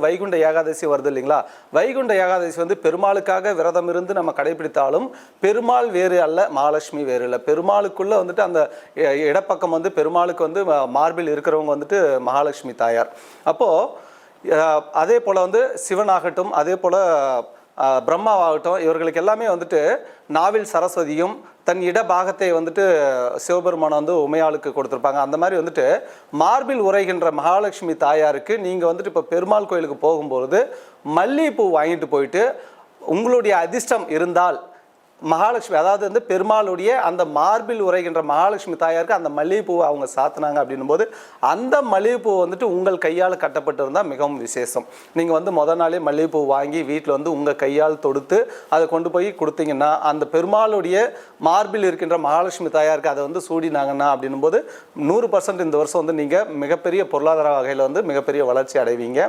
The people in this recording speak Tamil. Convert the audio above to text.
வைகுண்ட ஏகாதசி வருது இல்லைங்களா? வைகுண்ட ஏகாதசி வந்து பெருமாளுக்காக விரதம் இருந்து நம்ம கடைபிடித்தாலும் பெருமாள் வேறு அல்ல, மகாலட்சுமி வேறு இல்லை. பெருமாளுக்குள்ள வந்துட்டு அந்த இடப்பக்கம் வந்து பெருமாளுக்கு வந்து மார்பில் இருக்கிறவங்க வந்துட்டு மகாலட்சுமி தாயார். அப்போ அதே போல வந்து சிவனாகட்டும், அதே போல பிரம்மாவாகட்டும், இவர்களுக்கு எல்லாமே வந்துட்டு நாவில் சரஸ்வதியும் தன் இடபாகத்தை வந்துட்டு சிவபெருமானை வந்து உமையாளுக்கு கொடுத்துருப்பாங்க. அந்த மாதிரி வந்துட்டு மார்பில் உரைகின்ற மகாலட்சுமி தாயாருக்கு நீங்கள் வந்துட்டு இப்போ பெருமாள் கோயிலுக்கு போகும்பொழுது மல்லிகைப்பூ வாங்கிட்டு போயிட்டு உங்களுடைய அதிர்ஷ்டம் இருந்தால் மகாலட்சுமி, அதாவது வந்து பெருமாளுடைய அந்த மார்பில் உரைகின்ற மகாலட்சுமி தாயாருக்கு அந்த மல்லிகைப்பூவை அவங்க சாத்தினாங்க அப்படின்னும் போது அந்த மல்லிகைப்பூ வந்துட்டு உங்கள் கையால் கட்டப்பட்டு இருந்தால் மிகவும் விசேஷம். நீங்கள் வந்து முதல் நாளே மல்லிகைப்பூ வாங்கி வீட்டில் வந்து உங்கள் கையால் தொடுத்து அதை கொண்டு போய் கொடுத்தீங்கன்னா அந்த பெருமாளுடைய மார்பில் இருக்கின்ற மகாலட்சுமி தாயாருக்கு அதை வந்து சூடினாங்கன்னா அப்படின்னும் போது 100% இந்த வருஷம் வந்து நீங்கள் மிகப்பெரிய பொருளாதார வகையில் வந்து மிகப்பெரிய வளர்ச்சி அடைவீங்க.